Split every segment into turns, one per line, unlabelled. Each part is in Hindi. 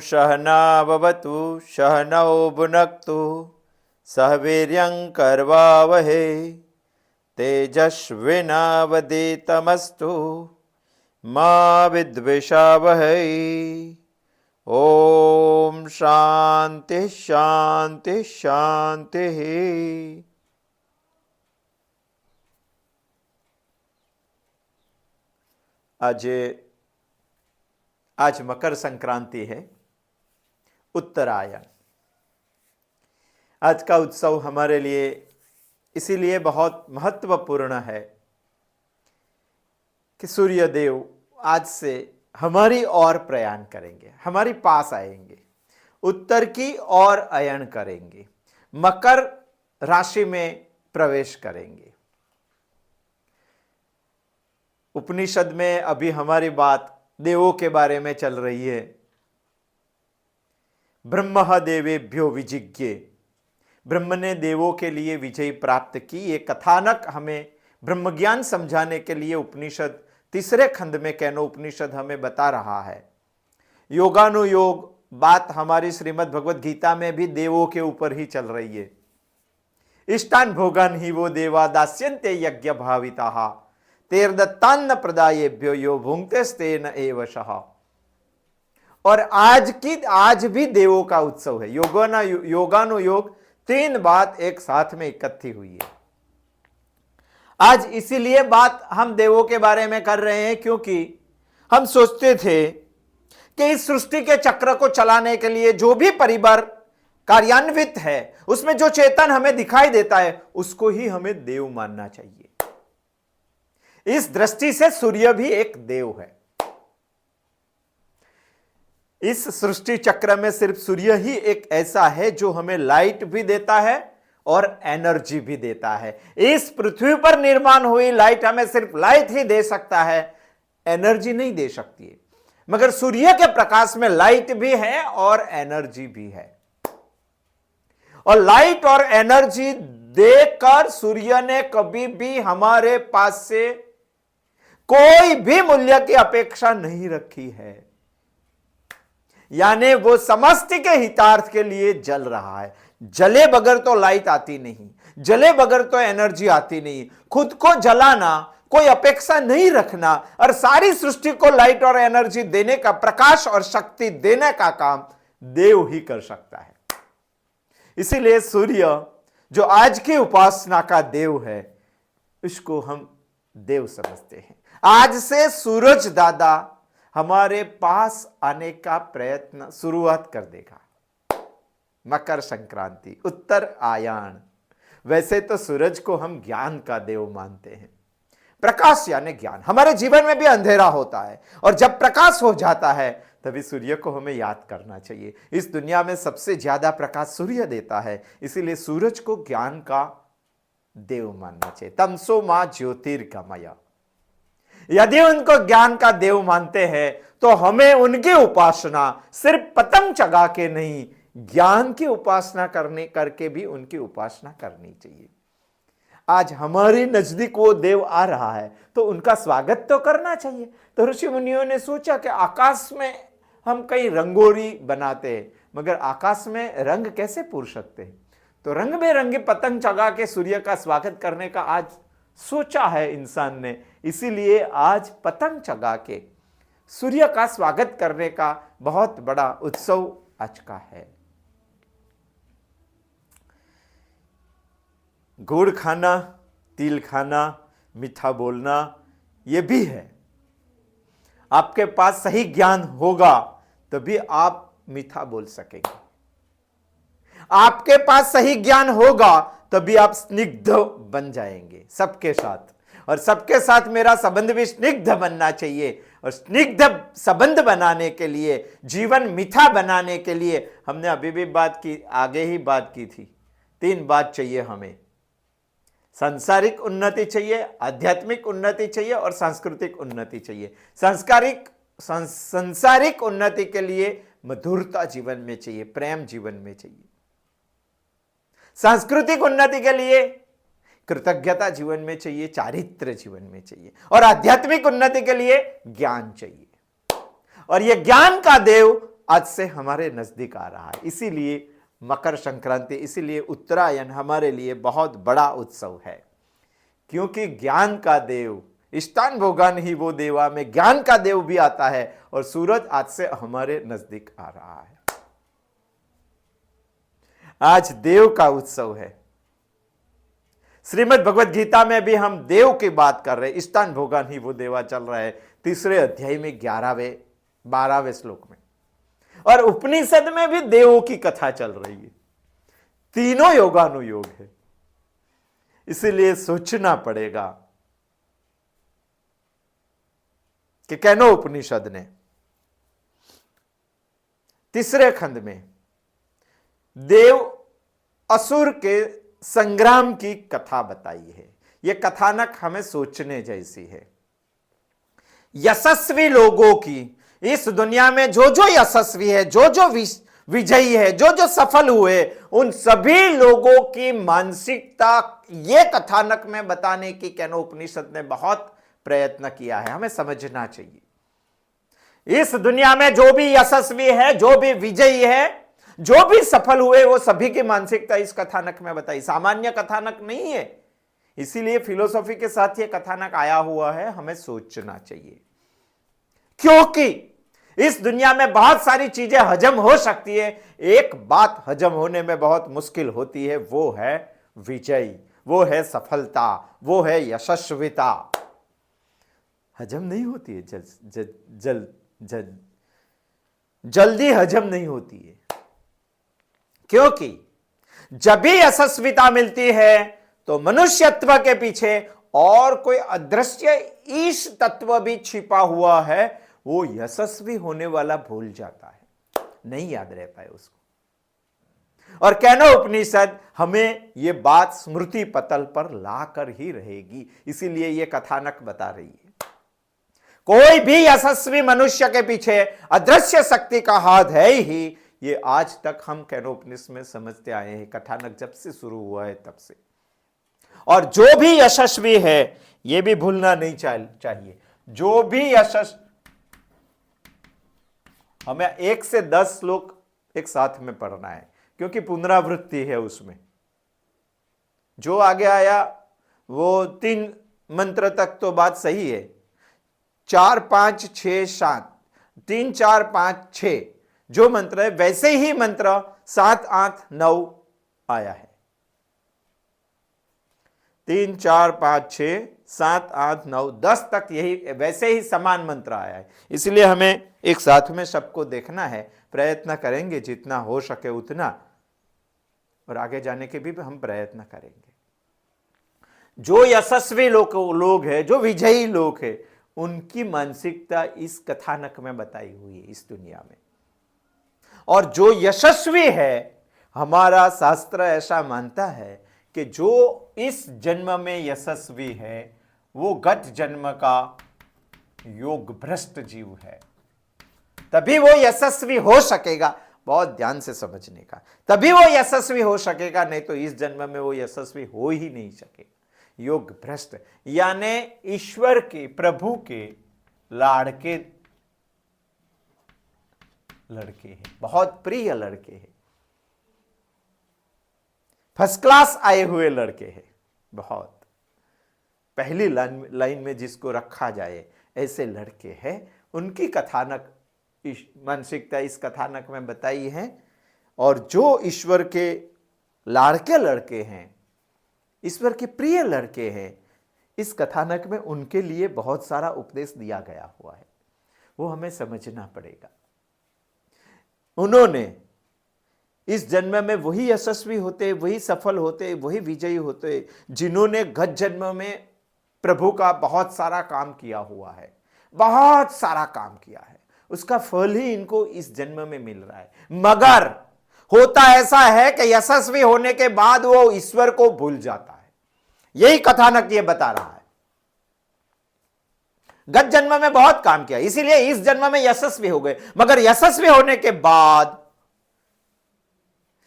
सहनाववतु सहनौ भुनक्तु सह वीर्यं कर्वावहै तेजस्विनावधीतमस्तु मा विद्विषावहै। ओम शांति शांति शांति। आज मकर संक्रांति है, उत्तरायण। आज का उत्सव हमारे लिए इसीलिए बहुत महत्वपूर्ण है कि सूर्य देव आज से हमारी ओर प्रयाण करेंगे, हमारी पास आएंगे, उत्तर की ओर अयन करेंगे, मकर राशि में प्रवेश करेंगे। उपनिषद में अभी हमारी बात देवों के बारे में चल रही है। ब्रह्म देवेभ्यो विजिज्ञे, ब्रह्म ने देवों के लिए विजय प्राप्त की। ये कथानक हमें ब्रह्मज्ञान समझाने के लिए उपनिषद तीसरे खंड में कैनो उपनिषद हमें बता रहा है। योगानुयोग बात हमारी श्रीमद् भगवद गीता में भी देवों के ऊपर ही चल रही है। इष्टान भोगान ही वो देवा दास्यन्ते यज्ञ भाविताः तेर्दत्तान्न प्रदायेभ्यो यो भुंक्तेस्तेन एव शः। और आज भी देवों का उत्सव है। योगानुयोग तीन बात एक साथ में इकट्ठी हुई है। आज इसीलिए बात हम देवों के बारे में कर रहे हैं क्योंकि हम सोचते थे कि इस सृष्टि के चक्र को चलाने के लिए जो भी परिवार कार्यान्वित है, उसमें जो चेतन हमें दिखाई देता है, उसको ही हमें देव मानना चाहिए। इस दृष्टि से सूर्य भी एक देव है। इस सृष्टि चक्र में सिर्फ सूर्य ही एक ऐसा है जो हमें लाइट भी देता है और एनर्जी भी देता है। इस पृथ्वी पर निर्माण हुई लाइट हमें सिर्फ लाइट ही दे सकता है, एनर्जी नहीं दे सकती है। मगर सूर्य के प्रकाश में लाइट भी है और एनर्जी भी है। और लाइट और एनर्जी देकर सूर्य ने कभी भी हमारे पास से कोई भी मूल्य की अपेक्षा नहीं रखी है। यानी वो समष्टि के हितार्थ के लिए जल रहा है। जले बगैर तो लाइट आती नहीं, जले बगैर तो एनर्जी आती नहीं। खुद को जलाना, कोई अपेक्षा नहीं रखना और सारी सृष्टि को लाइट और एनर्जी देने का, प्रकाश और शक्ति देने का काम देव ही कर सकता है। इसीलिए सूर्य जो आज की उपासना का देव है, उसको हम देव समझते हैं। आज से सूरज दादा हमारे पास आने का प्रयत्न शुरुआत कर देगा। मकर संक्रांति, उत्तरायण। वैसे तो सूरज को हम ज्ञान का देव मानते हैं। प्रकाश यानी ज्ञान। हमारे जीवन में भी अंधेरा होता है और जब प्रकाश हो जाता है तभी सूर्य को हमें याद करना चाहिए। इस दुनिया में सबसे ज्यादा प्रकाश सूर्य देता है, इसीलिए सूरज को ज्ञान का देव मानना चाहिए। तमसो मां ज्योतिर्गमय। यदि उनको ज्ञान का देव मानते हैं तो हमें उनकी उपासना सिर्फ पतंग चगा के नहीं, ज्ञान की उपासना करके भी उनकी उपासना करनी चाहिए। आज हमारे नजदीक वो देव आ रहा है तो उनका स्वागत तो करना चाहिए। तो ऋषि मुनियों ने सोचा कि आकाश में हम कई रंगोली बनाते हैं, मगर आकाश में रंग कैसे पूर सकते हैं? तो रंग बेरंगी पतंग चगा के सूर्य का स्वागत करने का आज सोचा है इंसान ने। इसीलिए आज पतंग चगा के सूर्य का स्वागत करने का बहुत बड़ा उत्सव आज का है। गुड़ खाना, तिल खाना, मीठा बोलना, यह भी है। आपके पास सही ज्ञान होगा तभी आप मीठा बोल सकेंगे। आपके पास सही ज्ञान होगा तभी आप स्निग्ध बन जाएंगे सबके साथ। और सबके साथ मेरा संबंध भी स्निग्ध बनना चाहिए। और स्निग्ध संबंध बनाने के लिए, जीवन मीठा बनाने के लिए हमने अभी भी बात की, आगे ही बात की थी। तीन बात चाहिए हमें। सांसारिक उन्नति चाहिए, आध्यात्मिक उन्नति चाहिए और सांस्कृतिक उन्नति चाहिए। सांसारिक उन्नति के लिए मधुरता जीवन में चाहिए, प्रेम जीवन में चाहिए। सांस्कृतिक उन्नति के लिए कृतज्ञता जीवन में चाहिए, चारित्र्य जीवन में चाहिए। और आध्यात्मिक उन्नति के लिए ज्ञान चाहिए। और यह ज्ञान का देव आज से हमारे नजदीक आ रहा है। इसीलिए मकर संक्रांति, इसीलिए उत्तरायण हमारे लिए बहुत बड़ा उत्सव है, क्योंकि ज्ञान का देव इष्टान भोगान ही वो देवा में ज्ञान का देव भी आता है और सूरज आज से हमारे नजदीक आ रहा है। आज देव का उत्सव है। श्रीमद् भगवत गीता में भी हम देव की बात कर रहे हैं। इष्टान भोगान ही वो देवा चल रहा है 3 अध्याय में 11वें 12वें श्लोक में, और उपनिषद में भी देवों की कथा चल रही है। तीनों योगानुयोग है। इसीलिए सोचना पड़ेगा कि कैनो उपनिषद ने 3 खंड में देव असुर के संग्राम की कथा बताई है। यह कथानक हमें सोचने जैसी है। यशस्वी लोगों की, इस दुनिया में जो जो यशस्वी है, जो जो विजयी है, जो जो सफल हुए, उन सभी लोगों की मानसिकता ये कथानक में बताने की कैनो उपनिषद ने बहुत प्रयत्न किया है। हमें समझना चाहिए इस दुनिया में जो भी यशस्वी है, जो भी विजयी है, जो भी सफल हुए, वो सभी की मानसिकता इस कथानक में बताई। सामान्य कथानक नहीं है। इसीलिए फिलोसॉफी के साथ ये कथानक आया हुआ है। हमें सोचना चाहिए, क्योंकि इस दुनिया में बहुत सारी चीजें हजम हो सकती है। एक बात हजम होने में बहुत मुश्किल होती है, वो है विजय, वो है सफलता, वो है यशस्विता। हजम नहीं होती है, जल्दी हजम नहीं होती है, क्योंकि जब भी यशस्विता मिलती है तो मनुष्यत्व के पीछे और कोई अदृश्य ईश तत्व भी छिपा हुआ है। वो यशस्वी होने वाला भूल जाता है, नहीं याद रहता है उसको। और कैनो उपनिषद हमें ये बात स्मृति पटल पर लाकर ही रहेगी। इसीलिए ये कथानक बता रही है, कोई भी यशस्वी मनुष्य के पीछे अदृश्य शक्ति का हाथ है ही। ये आज तक हम कैनो उपनिषद में समझते आए हैं, कथानक जब से शुरू हुआ है तब से। और जो भी यशस्वी है, ये भी भूलना नहीं चाहिए, जो भी हमें 1 से 10 श्लोक एक साथ में पढ़ना है, क्योंकि पुनरावृत्ति है उसमें। जो आगे आया वो 3 मंत्र तक तो बात सही है। 4 5 6 7, 3 4 5 6 जो मंत्र है, वैसे ही मंत्र 7 8 9 आया है। 3 4 5 6 7 8 9 10 तक यही वैसे ही समान मंत्र आया है। इसलिए हमें एक साथ में सबको देखना है। प्रयत्न करेंगे जितना हो सके उतना, और आगे जाने के भी हम प्रयत्न करेंगे। जो यशस्वी लोग हैं, जो विजयी लोग हैं, उनकी मानसिकता इस कथानक में बताई हुई है इस दुनिया में। और जो यशस्वी है, हमारा शास्त्र ऐसा मानता है कि जो इस जन्म में यशस्वी है, वो गत जन्म का योग भ्रष्ट जीव है। तभी वो यशस्वी हो सकेगा। बहुत ध्यान से समझने का, तभी वो यशस्वी हो सकेगा, नहीं तो इस जन्म में वो यशस्वी हो ही नहीं सकेगा। योग भ्रष्ट यानी ईश्वर के, प्रभु के लाड़के लड़के हैं, बहुत प्रिय लड़के हैं, फर्स्ट क्लास आए हुए लड़के हैं, बहुत पहली लाइन में जिसको रखा जाए ऐसे लड़के हैं। उनकी कथानक मानसिकता इस कथानक में बताई है। और जो ईश्वर के लाड़के लड़के हैं, ईश्वर के प्रिय लड़के हैं, इस कथानक में उनके लिए बहुत सारा उपदेश दिया गया हुआ है। वो हमें समझना पड़ेगा। उन्होंने इस जन्म में वही यशस्वी होते, वही सफल होते, वही विजयी होते जिन्होंने गत जन्म में प्रभु का बहुत सारा काम किया हुआ है, बहुत सारा काम किया है। उसका फल ही इनको इस जन्म में मिल रहा है। मगर होता ऐसा है कि यशस्वी होने के बाद वो ईश्वर को भूल जाता है। यही कथानक ये बता रहा है। गत जन्म में बहुत काम किया, इसीलिए इस जन्म में यशस्वी हो गए, मगर यशस्वी होने के बाद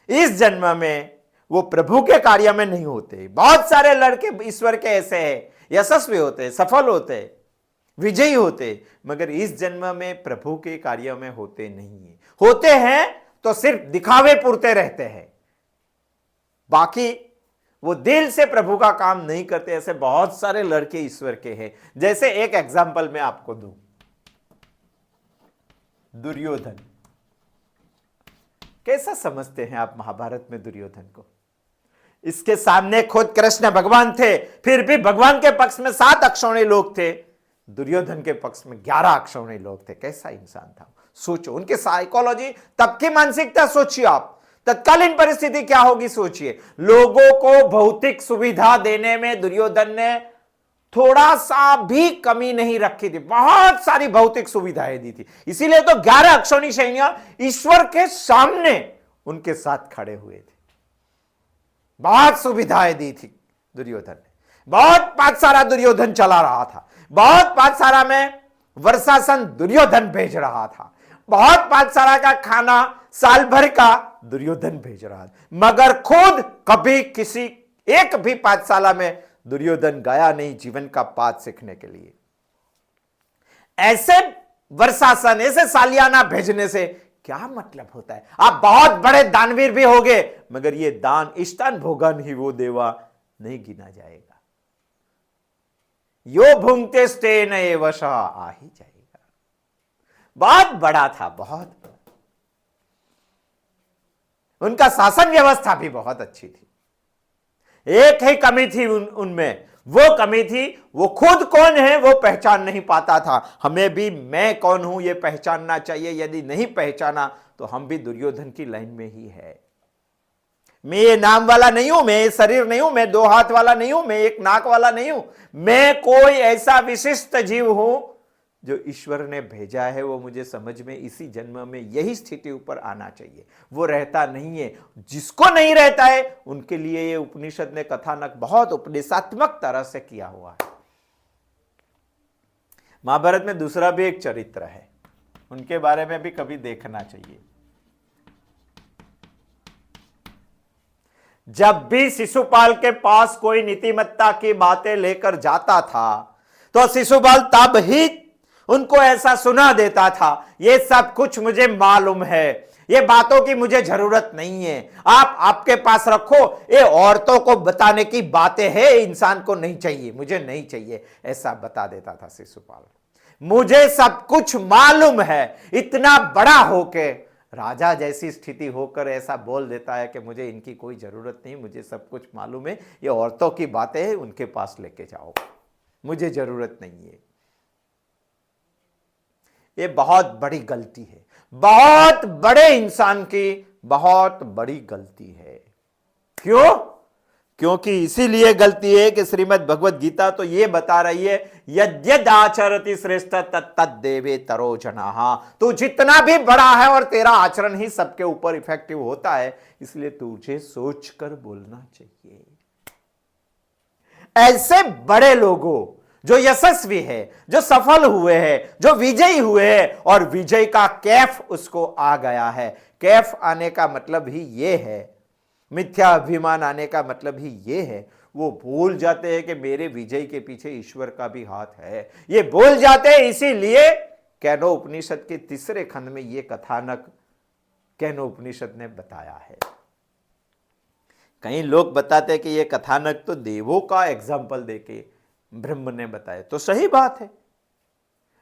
इस जन्म में वो प्रभु के कार्य में नहीं होते। बहुत सारे लड़के ईश्वर के ऐसे हैं, यशस्वी होते, सफल होते, विजयी होते, मगर इस जन्म में प्रभु के कार्य में होते नहीं है। होते हैं तो सिर्फ दिखावे पुरते रहते हैं, बाकी वो दिल से प्रभु का काम नहीं करते। ऐसे बहुत सारे लड़के ईश्वर के हैं। जैसे एक एग्जांपल मैं आपको दूं, दुर्योधन। कैसा समझते हैं आप महाभारत में दुर्योधन को? इसके सामने खुद कृष्ण भगवान थे, फिर भी भगवान के पक्ष में 7 अक्षौणी लोग थे, दुर्योधन के पक्ष में 11 अक्षौणी लोग थे। कैसा इंसान था? सोचो उनकी साइकोलॉजी, तब की मानसिकता सोचिए आप, तत्कालीन परिस्थिति क्या होगी सोचिए। लोगों को भौतिक सुविधा देने में दुर्योधन ने थोड़ा सा भी कमी नहीं रखी थी, बहुत सारी भौतिक सुविधाएं दी थी। इसीलिए तो 11 अक्षौणी सैनिक ईश्वर के सामने उनके साथ खड़े हुए थे। बहुत सुविधाएं दी थी दुर्योधन ने, बहुत पाठशाला दुर्योधन चला रहा था, बहुत पाठशाला में वर्षासन दुर्योधन भेज रहा था, बहुत पाठशाला का खाना साल भर का दुर्योधन भेज रहा था, मगर खुद कभी किसी एक भी पाठशाला में दुर्योधन गया नहीं जीवन का पाठ सीखने के लिए। ऐसे वर्षासन, ऐसे सालियाना भेजने से क्या मतलब होता है? आप बहुत बड़े दानवीर भी होगे, मगर ये दान इष्टान भोगन ही वो देवा नहीं गिना जाएगा। यो भुंगते स्टे नए वशा आ ही जाएगा। बहुत बड़ा था, बहुत बड़ा। उनका शासन व्यवस्था भी बहुत अच्छी थी। एक ही कमी थी उनमें, वो कमी थी वो खुद कौन है वो पहचान नहीं पाता था। हमें भी मैं कौन हूं ये पहचानना चाहिए। यदि नहीं पहचाना तो हम भी दुर्योधन की लाइन में ही है। मैं ये नाम वाला नहीं हूं, मैं ये शरीर नहीं हूं, मैं 2 हाथ वाला नहीं हूं, मैं एक नाक वाला नहीं हूं। मैं कोई ऐसा विशिष्ट जीव हूं जो ईश्वर ने भेजा है। वो मुझे समझ में इसी जन्म में यही स्थिति ऊपर आना चाहिए। वो रहता नहीं है, जिसको नहीं रहता है उनके लिए ये उपनिषद ने कथानक बहुत उपदेशात्मक तरह से किया हुआ है। महाभारत में दूसरा भी एक चरित्र है, उनके बारे में भी कभी देखना चाहिए। जब भी शिशुपाल के पास कोई नीतिमत्ता की बातें लेकर जाता था तो शिशुपाल तब ही उनको ऐसा सुना देता था, ये सब कुछ मुझे मालूम है, ये बातों की मुझे जरूरत नहीं है, आप आपके पास रखो, ये औरतों को बताने की बातें हैं, इंसान को नहीं चाहिए, मुझे नहीं चाहिए, ऐसा बता देता था शिशुपाल। मुझे सब कुछ मालूम है। इतना बड़ा होके राजा जैसी स्थिति होकर ऐसा बोल देता है कि मुझे इनकी कोई जरूरत नहीं, मुझे सब कुछ मालूम है, ये औरतों की बातें हैं, उनके पास लेके जाओ, मुझे जरूरत नहीं है। ये बहुत बड़ी गलती है, बहुत बड़े इंसान की बहुत बड़ी गलती है। क्यों? क्योंकि इसीलिए गलती है कि श्रीमद् भगवद गीता तो ये बता रही है, यद्यद आचरति श्रेष्ठ तत्तद देवे तरो जनाः। तू जितना भी बड़ा है और तेरा आचरण ही सबके ऊपर इफेक्टिव होता है, इसलिए तुझे सोचकर बोलना चाहिए। ऐसे बड़े लोगों जो यशस्वी है, जो सफल हुए हैं, जो विजयी हुए हैं और विजय का कैफ उसको आ गया है। कैफ आने का मतलब ही ये है, मिथ्या अभिमान आने का मतलब ही ये है। वो भूल जाते हैं कि मेरे विजय के पीछे ईश्वर का भी हाथ है। ये भूल जाते हैं, इसीलिए कैनो उपनिषद के 3 खंड में ये कथानक कैनो उपनिषद ने बताया है। कई लोग बताते हैं कि ये कथानक तो देवों का एग्जाम्पल देके ब्रह्म ने बताया, तो सही बात है,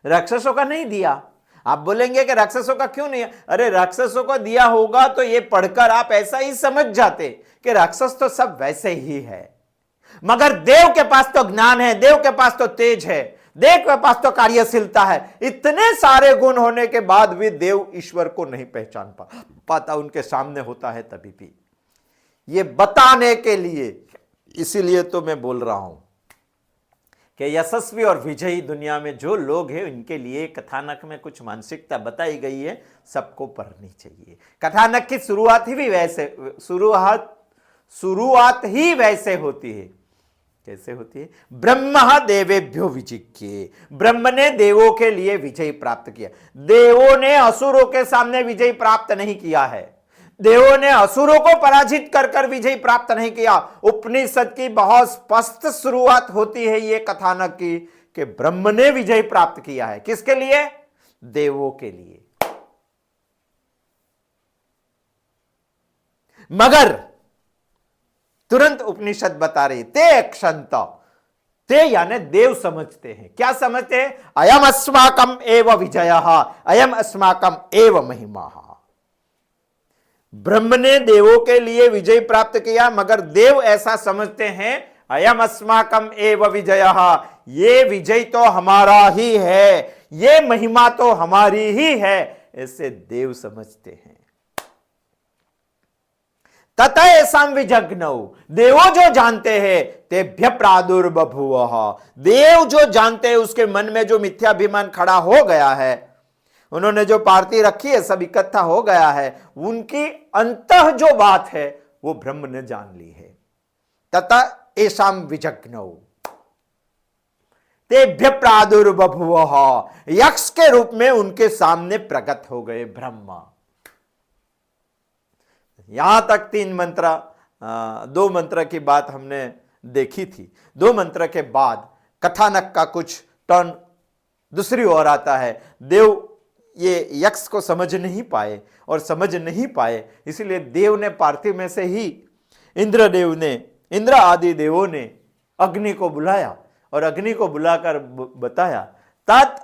राक्षसों का नहीं दिया। आप बोलेंगे कि राक्षसों का क्यों नहीं? अरे राक्षसों को दिया होगा तो ये पढ़कर आप ऐसा ही समझ जाते कि राक्षस तो सब वैसे ही है, मगर देव के पास तो ज्ञान है, देव के पास तो तेज है, देव के पास तो कार्यशीलता है। इतने सारे गुण होने के बाद भी देव ईश्वर को नहीं पहचान पाता, उनके सामने होता है तभी भी। ये बताने के लिए, इसीलिए तो मैं बोल रहा हूं कि यशस्वी और विजयी दुनिया में जो लोग हैं उनके लिए कथानक में कुछ मानसिकता बताई गई है, सबको पढ़नी चाहिए। कथानक की शुरुआत ही वैसे होती है। कैसे होती है? ब्रह्म देवेभ्यो विजिज्ञे, ब्रह्म ने देवों के लिए विजय प्राप्त किया। देवों ने असुरों के सामने विजय प्राप्त नहीं किया है, देवों ने असुरों को पराजित कर कर विजय प्राप्त नहीं किया। उपनिषद की बहुत स्पष्ट शुरुआत होती है ये कथानक की कि ब्रह्म ने विजय प्राप्त किया है। किसके लिए? देवों के लिए। मगर तुरंत उपनिषद बता रही, ते क्षंत, ते यानी देव समझते हैं। क्या समझते हैं? अयम अस्माकम एव विजयः, अयम अस्माकम एव महिमा। ब्रह्म ने देवों के लिए विजय प्राप्त किया, मगर देव ऐसा समझते हैं, अयम अस्माकम एव विजयः, ये विजय तो हमारा ही है, ये महिमा तो हमारी ही है, ऐसे देव समझते हैं। तत ऐसाम विजज्ञौ, देवो जो जानते हैं, तेभ्य प्रादुर्बभुवः, देव जो जानते हैं उसके मन में जो मिथ्याभिमान खड़ा हो गया है, उन्होंने जो पार्टी रखी है, सब इकट्ठा हो गया है, उनकी अंतः जो बात है वो ब्रह्म ने जान ली है। तत ऐसाम विजज्ञौ तेभ्य प्रादुर्बभुवः, यक्ष के रूप में उनके सामने प्रकट हो गए ब्रह्मा। यहां तक 3 मंत्र, 2 मंत्र की बात हमने देखी थी। 2 मंत्र के बाद कथानक का कुछ टर्न दूसरी ओर आता है। देव ये यक्ष को समझ नहीं पाए, और समझ नहीं पाए इसलिए देव ने पार्थिव में से ही इंद्रदेव ने, इंद्र आदि देवों ने अग्नि को बुलाया, और अग्नि को बुलाकर बताया, तत्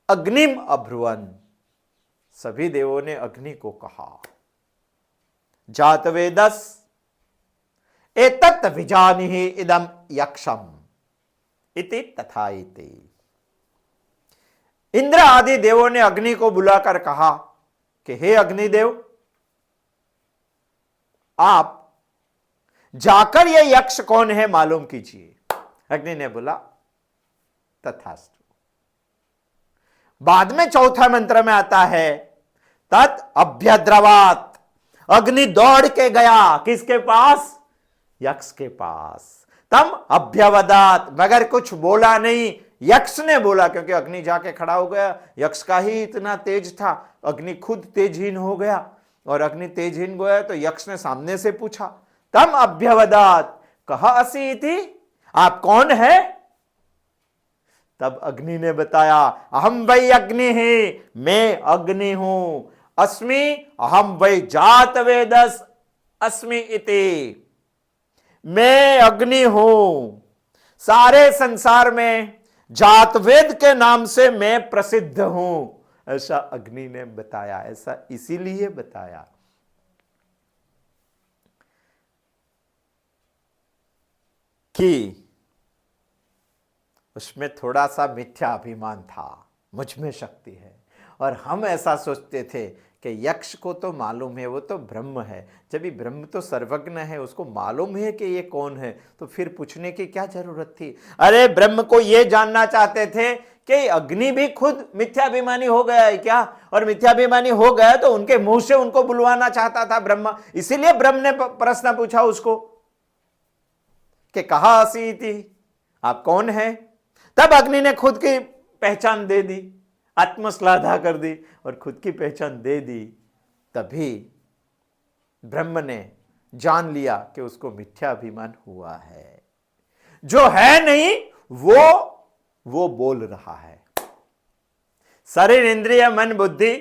अग्निम अब्रुवन, सभी देवों ने अग्नि को कहा, जातवेदस एतत् विजानीहि इदम यक्षम इति तथा इति। इंद्र आदि देवों ने अग्नि को बुलाकर कहा कि हे अग्निदेव, आप जाकर ये यक्ष कौन है मालूम कीजिए। अग्नि ने बोला तथास्तु। बाद में चौथा मंत्र में आता है, तत् अभ्यद्रवात, अग्नि दौड़ के गया किसके पास? यक्ष के पास। तम अभ्यवदात, मगर कुछ बोला नहीं, यक्ष ने बोला, क्योंकि अग्नि जाके खड़ा हो गया, यक्ष का ही इतना तेज था, अग्नि खुद तेजहीन हो गया, और अग्नि तेजहीन गया तो यक्ष ने सामने से पूछा, तम अभ्यवदात कहा असी थी, आप कौन है? तब अग्नि ने बताया, अहम वै अग्नि है, मैं अग्नि हूं, अस्मि अहम वै जात वेदस अस्मि इति, मैं अग्नि हूं, सारे संसार में जातवेद के नाम से मैं प्रसिद्ध हूं, ऐसा अग्नि ने बताया। ऐसा इसीलिए बताया कि उसमें थोड़ा सा मिथ्या अभिमान था, मुझ में शक्ति है, और हम ऐसा सोचते थे कि यक्ष को तो मालूम है, वो तो ब्रह्म है, जब भी ब्रह्म तो सर्वज्ञ है, उसको मालूम है कि ये कौन है, तो फिर पूछने की क्या जरूरत थी। अरे ब्रह्म को ये जानना चाहते थे कि अग्नि भी खुद मिथ्याभिमानी हो गया है क्या, और मिथ्याभिमानी हो गया तो उनके मुंह से उनको बुलवाना चाहता था ब्रह्मा, इसीलिए ब्रह्म ने प्रश्न पूछा उसको कि कहा असी थी, आप कौन है। तब अग्नि ने खुद की पहचान दे दी, आत्मश्लाघा कर दी और खुद की पहचान दे दी। तभी ब्रह्म ने जान लिया कि उसको मिथ्याभिमान हुआ है, जो है नहीं वो बोल रहा है। शरीर इंद्रिय मन बुद्धि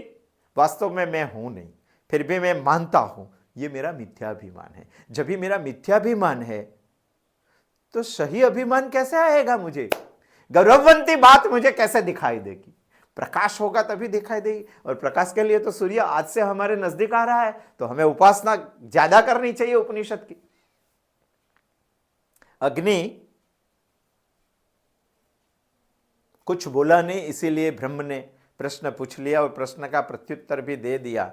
वास्तव में मैं हूं नहीं, फिर भी मैं मानता हूं ये मेरा मिथ्याभिमान है। जब भी मेरा मिथ्याभिमान है तो सही अभिमान कैसे आएगा, मुझे गौरववंती बात मुझे कैसे दिखाई देगी। प्रकाश होगा तभी दिखाई देगी, और प्रकाश के लिए तो सूर्य आज से हमारे नजदीक आ रहा है, तो हमें उपासना ज्यादा करनी चाहिए उपनिषद की। अग्नि कुछ बोला नहीं, इसीलिए ब्रह्म ने प्रश्न पूछ लिया और प्रश्न का प्रत्युत्तर भी दे दिया।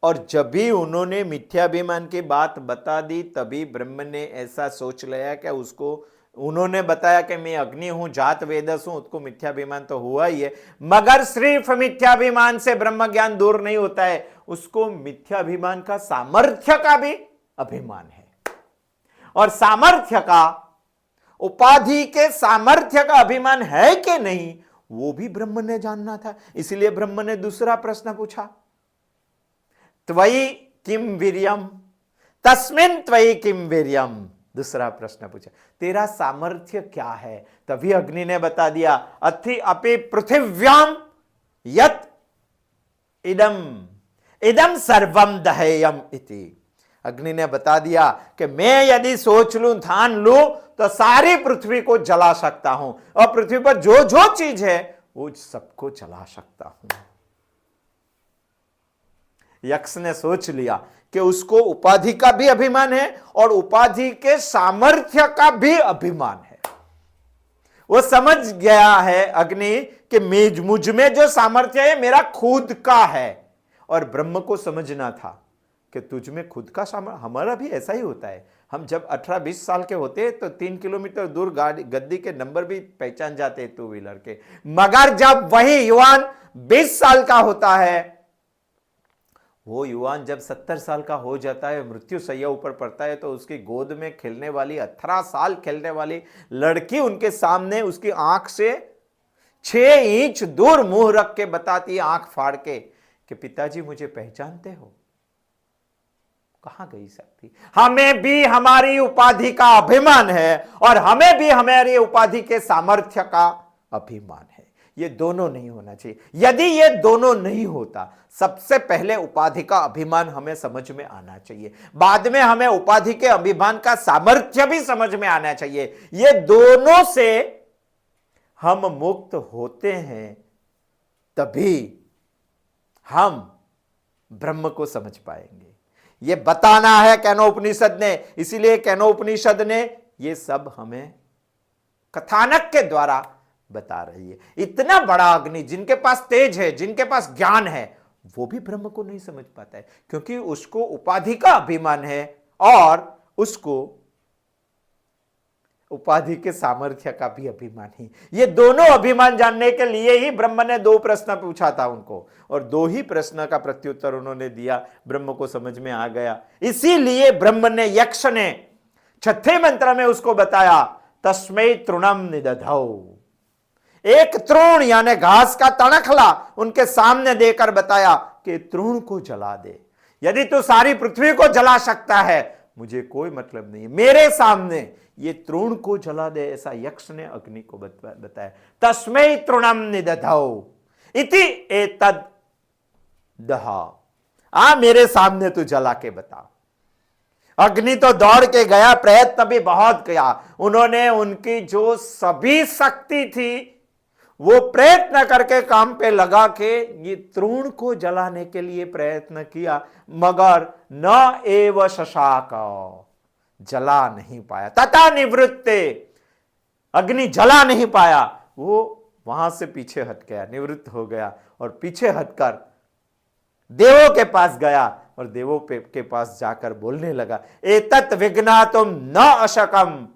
और जब भी उन्होंने मिथ्याभिमान की बात बता दी, तभी ब्रह्म ने ऐसा सोच लिया कि उसको, उन्होंने बताया कि मैं अग्नि हूं, जात वेदस हूं, उसको मिथ्याभिमान तो हुआ ही है, मगर सिर्फ मिथ्याभिमान से ब्रह्म ज्ञान दूर नहीं होता है, उसको मिथ्याभिमान का सामर्थ्य का भी अभिमान है, और सामर्थ्य का, उपाधि के सामर्थ्य का अभिमान है कि नहीं, वो भी ब्रह्म ने जानना था। इसलिए ब्रह्म ने दूसरा प्रश्न पूछा, त्वयि किम वीर्यम, तस्मिन् त्वयि किम वीर्यम, दूसरा प्रश्न पूछा, तेरा सामर्थ्य क्या है? तभी अग्नि ने बता दिया, अथि अपि पृथिव्याम यत इदम इदम सर्वम दहेयम इति। अग्नि ने बता दिया कि मैं यदि सोच लूं, ठान लूं, तो सारी पृथ्वी को जला सकता हूं, और पृथ्वी पर जो जो चीज है वो सबको जला सकता हूं। यक्ष ने सोच लिया कि उसको उपाधि का भी अभिमान है और उपाधि के सामर्थ्य का भी अभिमान है। वो समझ गया है अग्नि कि मुझ में जो सामर्थ्य है मेरा खुद का है, और ब्रह्म को समझना था कि तुझ में खुद का सामर्थ्य। हमारा भी ऐसा ही होता है, हम जब 18-20 साल के होते हैं तो 3 किलोमीटर दूर गाड़ी गद्दी के नंबर भी पहचान जाते हैं 2 व्हीलर के, मगर जब वही युवान 20 साल का होता है, वो युवान जब 70 साल का हो जाता है, मृत्यु शैया ऊपर पड़ता है, तो उसकी गोद में खेलने वाली 18 साल खेलने वाली लड़की उनके सामने उसकी आंख से 6 इंच दूर मुंह रख के बताती है, आंख फाड़ के, कि पिताजी मुझे पहचानते हो? कहां गई सकती? हमें भी हमारी उपाधि का अभिमान है और हमें भी हमारी उपाधि के सामर्थ्य का अभिमान है। ये दोनों नहीं होना चाहिए। यदि ये दोनों नहीं होता, सबसे पहले उपाधि का अभिमान हमें समझ में आना चाहिए, बाद में हमें उपाधि के अभिमान का सामर्थ्य भी समझ में आना चाहिए। ये दोनों से हम मुक्त होते हैं, तभी हम ब्रह्म को समझ पाएंगे। ये बताना है कैनोपनिषद ने, इसीलिए कैनोपनिषद ने ये सब हमें कथानक के द्वारा बता रही है। इतना बड़ा अग्नि, जिनके पास तेज है, जिनके पास ज्ञान है, वो भी ब्रह्म को नहीं समझ पाता है, क्योंकि उसको उपाधि का अभिमान है और उसको उपाधि के सामर्थ्य का भी अभिमान ही। ये दोनों अभिमान जानने के लिए ही ब्रह्म ने 2 प्रश्न पूछा था उनको, और 2 ही प्रश्न का प्रत्युत्तर उन्होंने दिया। ब्रह्म को समझ में आ गया, इसीलिए ब्रह्म ने, यक्ष ने 6वें मंत्र में उसको बताया, तस्मै तृणम निदधौ। एक तृण यानी घास का तणखला उनके सामने देकर बताया कि तृण को जला दे। यदि तू सारी पृथ्वी को जला सकता है, मुझे कोई मतलब नहीं, मेरे सामने ये तृण को जला दे, ऐसा यक्ष ने अग्नि को बताया। तस्मै तृणम निदधौ इति एतद् दहा, मेरे सामने तू जला के बता। अग्नि तो दौड़ के गया, प्रयत्न भी बहुत किया, उन्होंने उनकी जो सभी शक्ति थी वो प्रयत्न करके काम पे लगा के ये तृण को जलाने के लिए प्रयत्न किया, मगर न एव शशाक, जला नहीं पाया। तथा निवृत्ते, अग्नि जला नहीं पाया, वो वहां से पीछे हट गया, निवृत्त हो गया, और पीछे हटकर देवों के पास गया, और देवों के पास जाकर बोलने लगा, एतत् विघ्नातुम न अशकम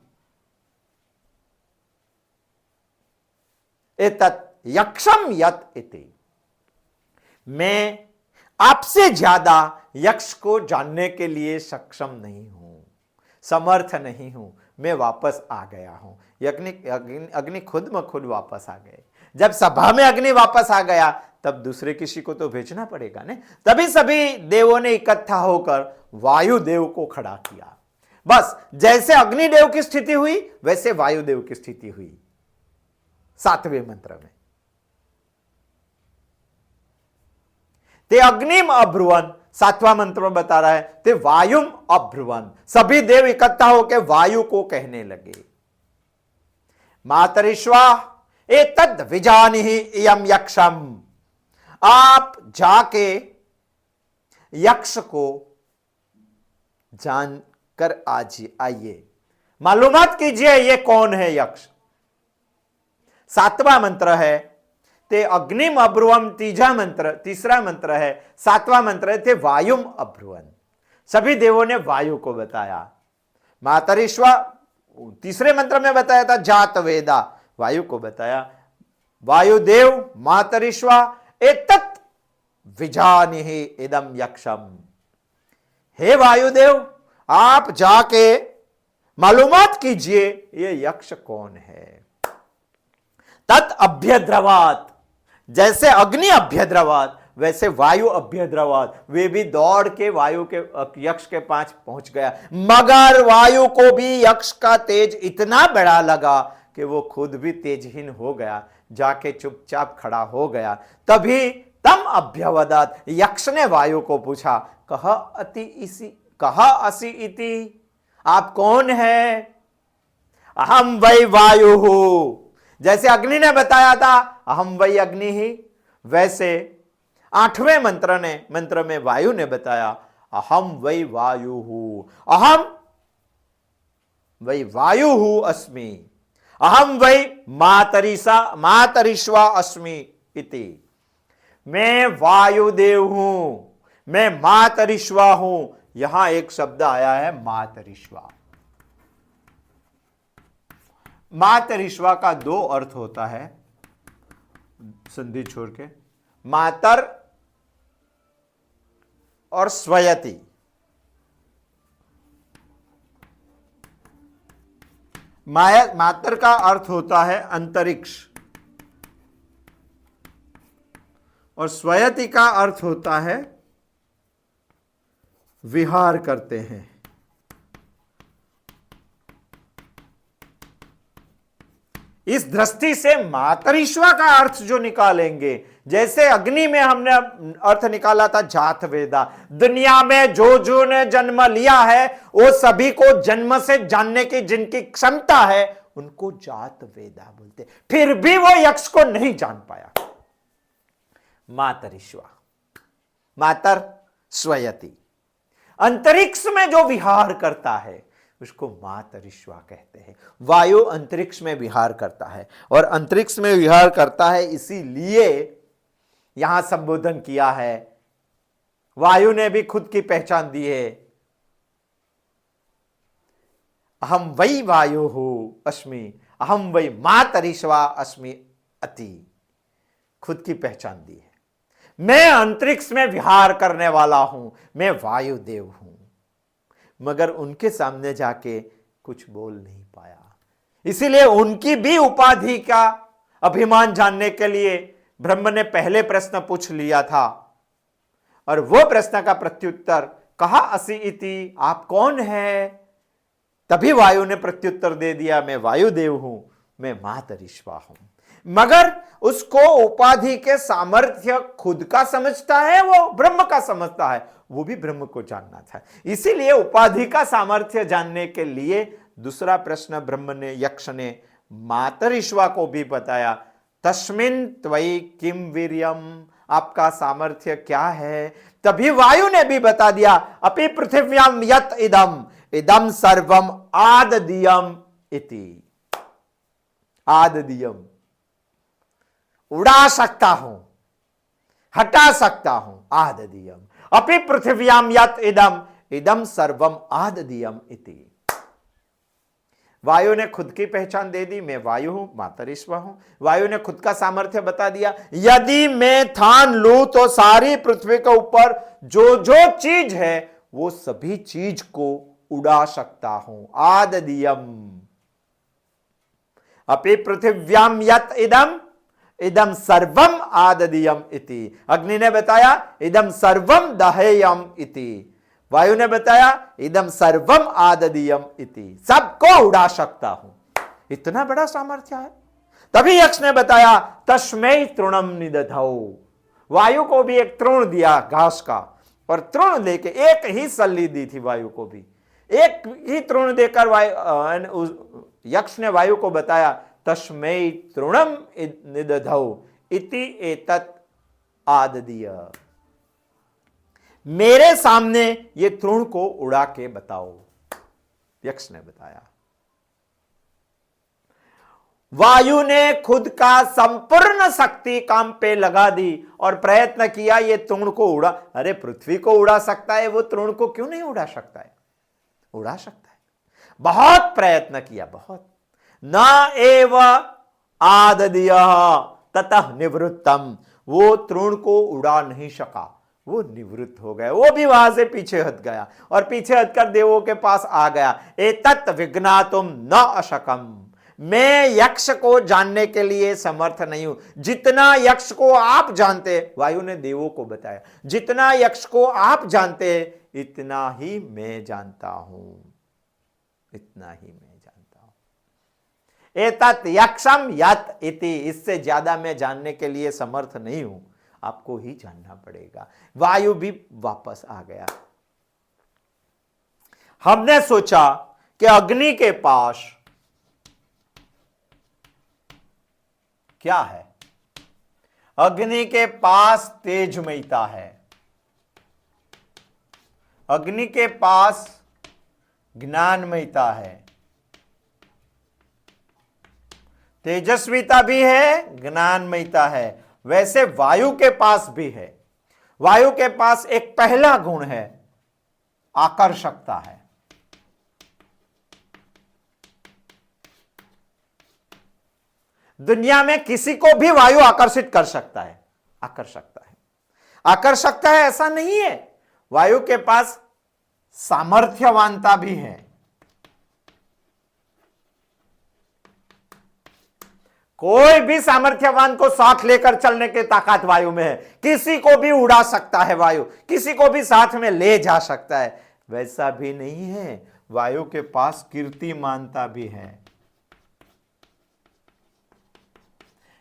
एतत् यक्षम यत इति। मैं आपसे ज्यादा यक्ष को जानने के लिए सक्षम नहीं हूं, समर्थ नहीं हूं, मैं वापस आ गया हूं। अग्नि खुद में खुद वापस आ गए। जब सभा में अग्नि वापस आ गया, तब दूसरे किसी को तो भेजना पड़ेगा ने। तभी सभी देवों ने इकट्ठा होकर वायुदेव को खड़ा किया। बस जैसे अग्निदेव की स्थिति हुई, वैसे वायुदेव की स्थिति हुई 7वें मंत्र में। ते अग्निम अब्रुवन, 7वां मंत्र में बता रहा है, ते वायुम अब्रुवन, सभी देव इकट्ठा होकर वायु को कहने लगे, मातरिश्वा एतद् विजानिहि इयं यक्षम, आप जाके यक्ष को जानकर आइए, मालूमात कीजिए ये कौन है यक्ष। 7वां मंत्र है ते अग्निम अब्रुवम, तीसरा मंत्र है। 7वां मंत्र है ते वायुम अब्रुवन, सभी देवों ने वायु को बताया। मातरिश्वा तीसरे मंत्र में बताया था, जात वेदा, वायु को बताया। वायुदेव मातरिश्वा एतत् विजानिहि इदम यक्षम, हे वायुदेव आप जाके मालूमात कीजिए ये यक्ष कौन है। तत् अभ्यद्रवात, जैसे अग्नि अभ्यद्रवात, वैसे वायु अभ्यद्रवाद, वे भी दौड़ के वायु के यक्ष के पास पहुंच गया, मगर वायु को भी यक्ष का तेज इतना बड़ा लगा कि वो खुद भी तेजहीन हो गया, जाके चुपचाप खड़ा हो गया। तभी तम अभ्यवदत, यक्ष ने वायु को पूछा, कहा असि इति, आप कौन है? अहम वै वायु हूं। जैसे अग्नि ने बताया था अहम वै अग्नि ही, वैसे 8वें मंत्र में वायु ने बताया अहम वै वायु हूं, अहम वै वायु हूं अस्मि, अहम वै मातरिश्वा अस्मि इति। मैं वायुदेव हूं, मैं मातरिश्वा हूं। यहां एक शब्द आया है मातरिश्वा। मातरिश्वा का 2 अर्थ होता है, संधि छोड़ के, मातर और स्वयति। मातर का अर्थ होता है अंतरिक्ष और स्वयति का अर्थ होता है विहार करते हैं। इस दृष्टि से मातरिश्वा का अर्थ जो निकालेंगे, जैसे अग्नि में हमने अर्थ निकाला था जात वेदा, दुनिया में जो ने जन्म लिया है वो सभी को जन्म से जानने की जिनकी क्षमता है उनको जात वेदा बोलते, फिर भी वो यक्ष को नहीं जान पाया। मातरिश्वा, मातर स्वयति, अंतरिक्ष में जो विहार करता है उसको मातरिश्वा कहते हैं। वायु अंतरिक्ष में विहार करता है और अंतरिक्ष में विहार करता है, इसीलिए यहां संबोधन किया है। वायु ने भी खुद की पहचान दी है, अहम वै वायु अस्मि, अहम वै मातरिश्वा अस्मि अति, खुद की पहचान दी है। मैं अंतरिक्ष में विहार करने वाला हूं, मैं वायुदेव हूं। मगर उनके सामने जाके कुछ बोल नहीं पाया, इसीलिए उनकी भी उपाधि का अभिमान जानने के लिए ब्रह्म ने पहले प्रश्न पूछ लिया था और वो प्रश्न का प्रत्युत्तर कहा असि इति, आप कौन है? तभी वायु ने प्रत्युत्तर दे दिया, मैं वायुदेव हूं, मैं मातरिश्वा हूं। मगर उसको उपाधि के सामर्थ्य खुद का समझता है, वो ब्रह्म का समझता है, वो भी ब्रह्म को जानना था। इसीलिए उपाधि का सामर्थ्य जानने के लिए दूसरा प्रश्न ब्रह्म ने, यक्ष ने मातरिश्वा को भी बताया, तस्मिन् त्वयि किम वीर्यम, आपका सामर्थ्य क्या है? तभी वायु ने भी बता दिया, अपि पृथिव्याम यत इदम इदम सर्वम आददियम इति। आददियम, उड़ा सकता हूं, हटा सकता हूं, आददियम, अपि पृथिव्याम यत इदम इदम सर्वम आददियम इति। वायु ने खुद की पहचान दे दी, मैं वायु हूं, मातरिश्वा हूं। वायु ने खुद का सामर्थ्य बता दिया, यदि मैं ठान लूं तो सारी पृथ्वी के ऊपर जो जो चीज है वो सभी चीज को उड़ा सकता हूं, आददियम, अपि पृथिव्याम यत इदम इदम सर्वम आददियम इति। अग्नि ने बताया इदम सर्वम दहेयम इति, वायु ने बताया इदम सर्वम आददियम इति, सबको उड़ा सकता हूं, इतना बड़ा सामर्थ्य है। तभी यक्ष ने बताया तस्मै तृणम निदधौ, वायु को भी एक तृण दिया घास का, और तृण लेके एक ही सल्ली दी थी वायु को भी, एक ही तृण देकर यक्ष ने वायु को बताया तस्मै तृणम निदधौ इति एतत् आददीय, मेरे सामने ये तृण को उड़ा के बताओ, यक्ष ने बताया। वायु ने खुद का संपूर्ण शक्ति काम पे लगा दी और प्रयत्न किया ये तृण को उड़ा, अरे पृथ्वी को उड़ा सकता है, वो तृण को क्यों नहीं उड़ा सकता है? उड़ा सकता है। बहुत प्रयत्न किया, बहुत, न एव आददीय ततः निवृत्तम, वो तृण को उड़ा नहीं सका, वो निवृत्त हो गया, वो भी वहां से पीछे हट गया और पीछे हटकर देवों के पास आ गया। एतत् विज्ञातुम न अशकम, मैं यक्ष को जानने के लिए समर्थ नहीं हूं। जितना यक्ष को आप जानते हैं, वायु ने देवों को बताया, जितना यक्ष को आप जानते हैं इतना ही मैं जानता हूं, इतना ही मैं जानता हूं। एतत् यक्षम यत इति, इससे ज्यादा मैं जानने के लिए समर्थ नहीं हूं, आपको ही जानना पड़ेगा। वायु भी वापस आ गया। हमने सोचा कि अग्नि के पास क्या है? अग्नि के पास तेजमयता है, अग्नि के पास ज्ञानमयता है, तेजस्विता भी है, ज्ञानमयता है। वैसे वायु के पास भी है। वायु के पास एक पहला गुण है, आकर्षकता है। दुनिया में किसी को भी वायु आकर्षित कर सकता है, आकर्षकता है। आकर्षकता है ऐसा नहीं है, वायु के पास सामर्थ्यवानता भी है। कोई भी सामर्थ्यवान को साथ लेकर चलने की ताकत वायु में है। किसी को भी उड़ा सकता है वायु, किसी को भी साथ में ले जा सकता है। वैसा भी नहीं है, वायु के पास कीर्तिमानता भी है।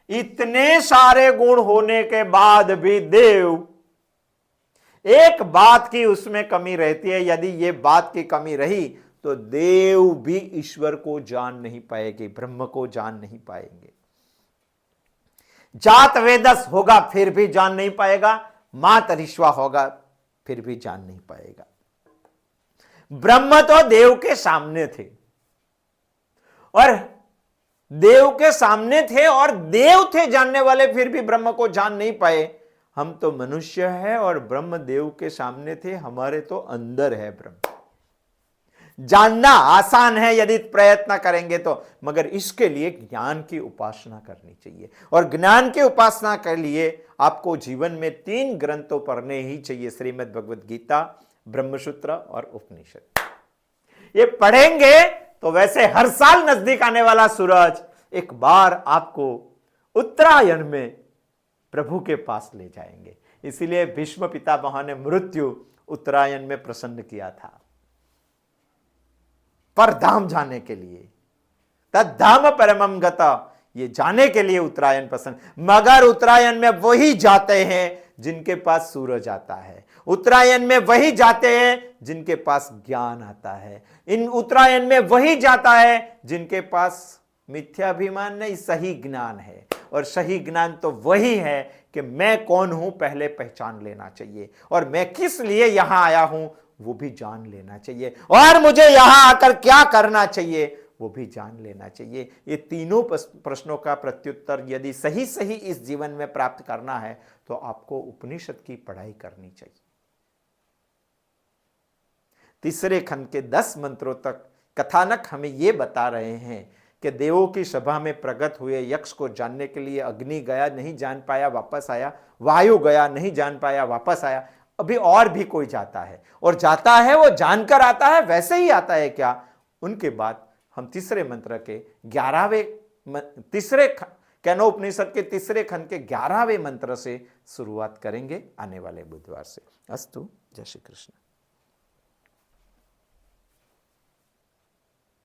इतने सारे गुण होने के बाद भी देव, एक बात की उसमें कमी रहती है। यदि ये बात की कमी रही तो देव भी ईश्वर को जान नहीं पाएंगे, ब्रह्म को जान नहीं पाएंगे। जात वेदस होगा फिर भी जान नहीं पाएगा, मात ऋष्वा होगा फिर भी जान नहीं पाएगा। ब्रह्म तो देव के सामने थे, और देव के सामने थे और देव थे जानने वाले, फिर भी ब्रह्म को जान नहीं पाए। हम तो मनुष्य हैं और ब्रह्म देव के सामने थे, हमारे तो अंदर है ब्रह्म। जानना आसान है यदि प्रयत्न करेंगे तो, मगर इसके लिए ज्ञान की उपासना करनी चाहिए। और ज्ञान की उपासना के लिए आपको जीवन में 3 ग्रंथों पढ़ने ही चाहिए, श्रीमद् भगवद गीता, ब्रह्मसूत्र और उपनिषद। ये पढ़ेंगे तो वैसे हर साल नजदीक आने वाला सूरज एक बार आपको उत्तरायण में प्रभु के पास ले जाएंगे। इसीलिए भीष्म पितामह ने मृत्यु उत्तरायण में प्रसन्न किया था, परधाम जाने के लिए। तद्धाम परमम गता, ये जाने के लिए उत्तरायण पसंद। मगर उत्तरायण में वही जाते हैं जिनके पास सूरज आता है, उत्तरायण में वही जाते हैं जिनके पास ज्ञान आता है, इन उत्तरायण में वही जाता है जिनके पास मिथ्याभिमान नहीं, सही ज्ञान है। और सही ज्ञान तो वही है कि मैं कौन हूं पहले पहचान लेना चाहिए, और मैं किस लिए यहां आया हूं वो भी जान लेना चाहिए, और मुझे यहां आकर क्या करना चाहिए वो भी जान लेना चाहिए। ये तीनों प्रश्नों का प्रत्युत्तर यदि सही सही इस जीवन में प्राप्त करना है तो आपको उपनिषद की पढ़ाई करनी चाहिए। तीसरे खंड के 10 मंत्रों तक कथानक हमें यह बता रहे हैं कि देवों की सभा में प्रकट हुए यक्ष को जानने के लिए अग्नि गया, नहीं जान पाया, वापस आया। वायु गया, नहीं जान पाया, वापस आया। अभी और भी कोई जाता है, और जाता है वो जानकर आता है, वैसे ही आता है क्या? उनके बाद हम तीसरे मंत्र के 11वें तीसरे केनोपनिषद के तीसरे खंड के 11वें मंत्र से शुरुआत करेंगे आने वाले बुधवार से। अस्तु, जय श्री कृष्ण।